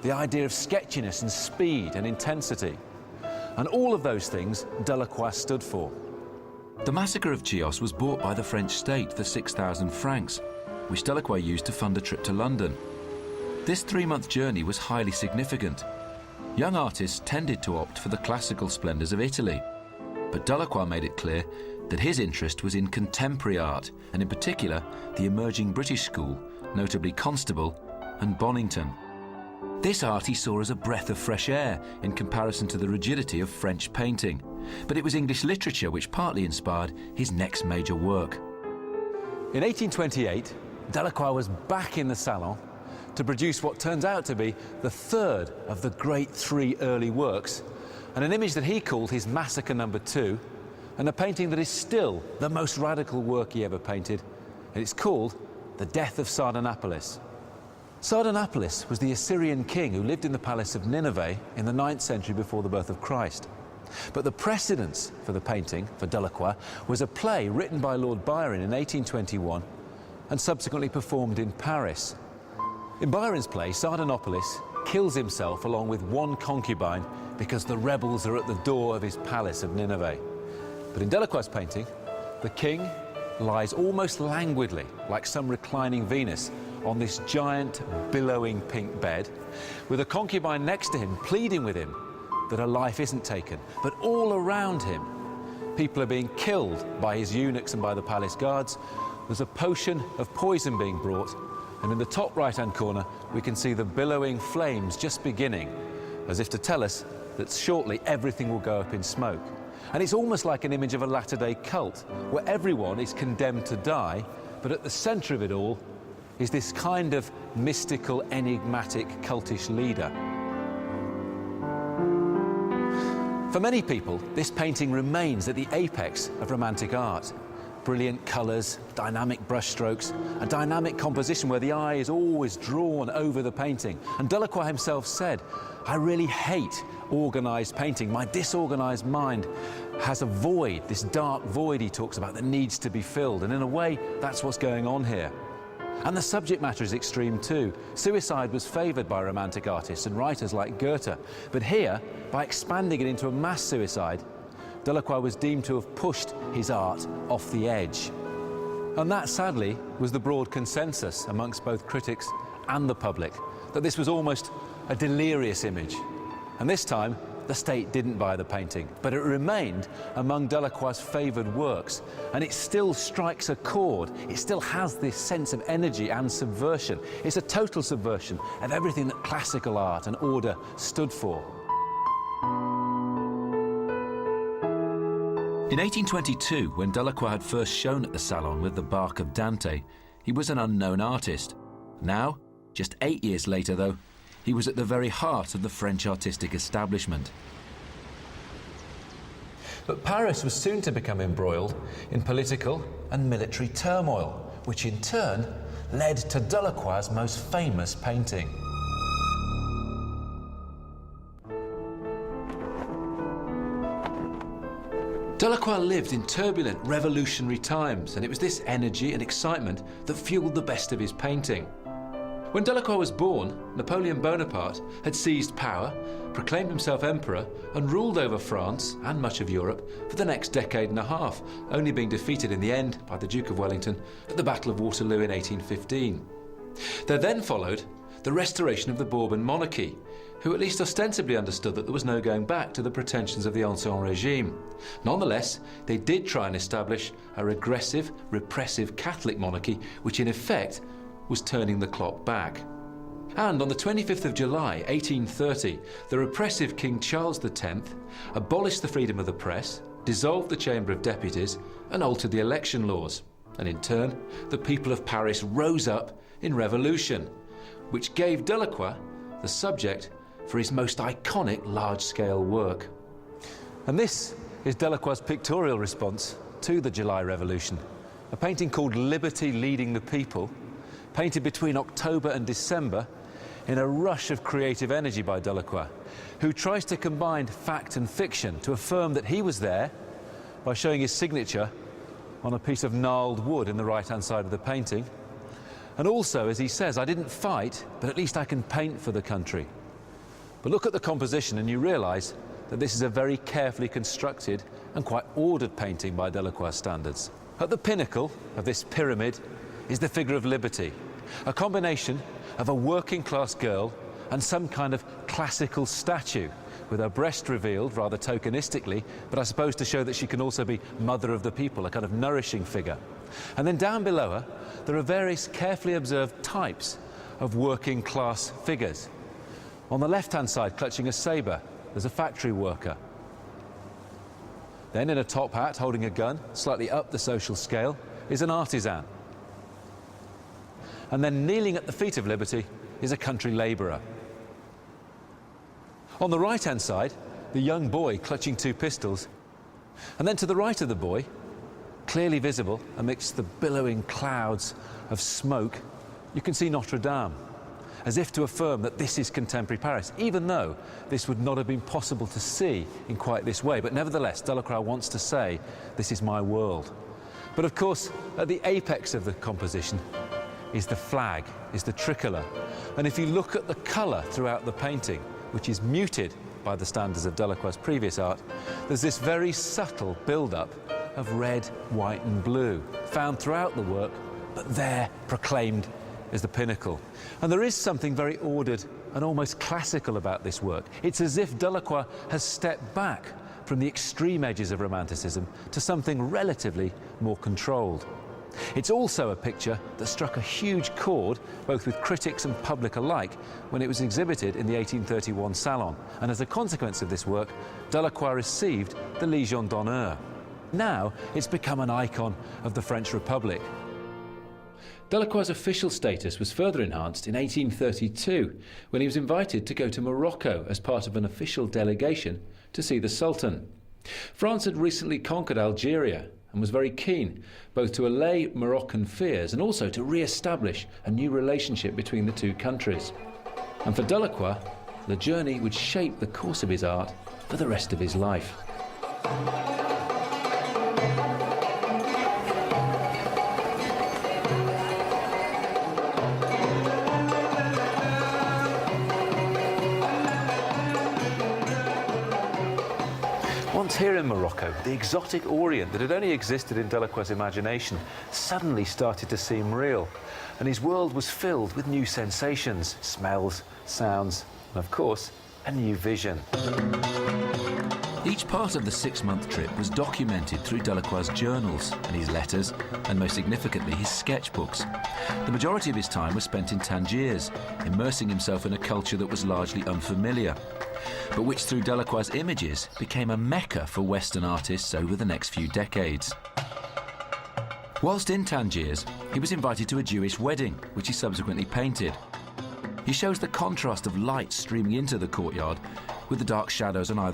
the idea of sketchiness and speed and intensity. And all of those things Delacroix stood for. The massacre of Chios was bought by the French state for 6,000 francs, which Delacroix used to fund a trip to London. This 3-month journey was highly significant. Young artists tended to opt for the classical splendours of Italy, but Delacroix made it clear that his interest was in contemporary art, and in particular the emerging British school, notably Constable and Bonington. This art he saw as a breath of fresh air in comparison to the rigidity of French painting, but it was English literature which partly inspired his next major work. In 1828, Delacroix was back in the Salon to produce what turns out to be the third of the great 3 early works, and an image that he called his Massacre No. 2, and a painting that is still the most radical work he ever painted, and it's called The Death of Sardanapalus. Sardanapalus was the Assyrian king who lived in the palace of Nineveh in the 9th century before the birth of Christ. But the precedence for the painting, for Delacroix, was a play written by Lord Byron in 1821 and subsequently performed in Paris. In Byron's play, Sardanapalus kills himself along with one concubine because the rebels are at the door of his palace of Nineveh. But in Delacroix's painting, the king lies almost languidly, like some reclining Venus, on this giant, billowing pink bed, with a concubine next to him pleading with him that her life isn't taken. But all around him, people are being killed by his eunuchs and by the palace guards. There's a potion of poison being brought, and in the top right-hand corner, we can see the billowing flames just beginning, as if to tell us that shortly everything will go up in smoke. And it's almost like an image of a latter-day cult, where everyone is condemned to die, but at the centre of it all is this kind of mystical, enigmatic, cultish leader. For many people, this painting remains at the apex of Romantic art. Brilliant colours, dynamic brushstrokes, a dynamic composition where the eye is always drawn over the painting. And Delacroix himself said, "I really hate organised painting. My disorganised mind has a void, this dark void he talks about, that needs to be filled." And in a way, that's what's going on here. And the subject matter is extreme too. Suicide was favoured by Romantic artists and writers like Goethe. But here, by expanding it into a mass suicide, Delacroix was deemed to have pushed his art off the edge. And that, sadly, was the broad consensus amongst both critics and the public, that this was almost a delirious image. And this time, the state didn't buy the painting, but it remained among Delacroix's favoured works, and it still strikes a chord. It still has this sense of energy and subversion. It's a total subversion of everything that classical art and order stood for. In 1822, when Delacroix had first shown at the Salon with the Bark of Dante, he was an unknown artist. Now, just 8 years later though, he was at the very heart of the French artistic establishment. But Paris was soon to become embroiled in political and military turmoil, which in turn led to Delacroix's most famous painting. Delacroix lived in turbulent revolutionary times, and it was this energy and excitement that fueled the best of his painting. When Delacroix was born, Napoleon Bonaparte had seized power, proclaimed himself emperor, and ruled over France and much of Europe for the next decade and a half, only being defeated in the end by the Duke of Wellington at the Battle of Waterloo in 1815. There then followed the restoration of the Bourbon monarchy, who at least ostensibly understood that there was no going back to the pretensions of the Ancien Regime. Nonetheless, they did try and establish a regressive, repressive Catholic monarchy, which in effect was turning the clock back. And on the 25th of July, 1830, the repressive King Charles X abolished the freedom of the press, dissolved the Chamber of Deputies, and altered the election laws. And in turn, the people of Paris rose up in revolution, which gave Delacroix the subject for his most iconic large-scale work. And this is Delacroix's pictorial response to the July Revolution, a painting called Liberty Leading the People, painted between October and December in a rush of creative energy by Delacroix, who tries to combine fact and fiction to affirm that he was there by showing his signature on a piece of gnarled wood in the right-hand side of the painting. And also, as he says, "I didn't fight, but at least I can paint for the country." But look at the composition and you realise that this is a very carefully constructed and quite ordered painting by Delacroix standards. At the pinnacle of this pyramid is the figure of Liberty, a combination of a working class girl and some kind of classical statue, with her breast revealed rather tokenistically, but I suppose to show that she can also be mother of the people, a kind of nourishing figure. And then down below her, there are various carefully observed types of working class figures. On the left-hand side, clutching a sabre, there's a factory worker. Then in a top hat, holding a gun, slightly up the social scale, is an artisan. And then kneeling at the feet of Liberty is a country labourer. On the right-hand side, the young boy clutching two pistols. And then to the right of the boy, clearly visible amidst the billowing clouds of smoke, you can see Notre Dame, as if to affirm that this is contemporary Paris, even though this would not have been possible to see in quite this way. But nevertheless, Delacroix wants to say, this is my world. But of course, at the apex of the composition is the flag, is the tricolour. And if you look at the colour throughout the painting, which is muted by the standards of Delacroix's previous art, there's this very subtle build-up of red, white and blue, found throughout the work, but there proclaimed as the pinnacle. And there is something very ordered and almost classical about this work. It's as if Delacroix has stepped back from the extreme edges of Romanticism to something relatively more controlled. It's also a picture that struck a huge chord both with critics and public alike when it was exhibited in the 1831 Salon, and as a consequence of this work, Delacroix received the Légion d'honneur. Now it's become an icon of the French Republic. Delacroix's official status was further enhanced in 1832 when he was invited to go to Morocco as part of an official delegation to see the Sultan. France had recently conquered Algeria and was very keen both to allay Moroccan fears and also to re-establish a new relationship between the two countries. And for Delacroix, the journey would shape the course of his art for the rest of his life. Once here in Morocco, the exotic Orient that had only existed in Delacroix's imagination suddenly started to seem real, and his world was filled with new sensations, smells, sounds, and of course, a new vision. Each part of the 6-month trip was documented through Delacroix's journals and his letters, and most significantly his sketchbooks. The majority of his time was spent in Tangiers, immersing himself in a culture that was largely unfamiliar, but which through Delacroix's images became a mecca for Western artists over the next few decades. Whilst in Tangiers, he was invited to a Jewish wedding, which he subsequently painted. He shows the contrast of light streaming into the courtyard with the dark shadows on either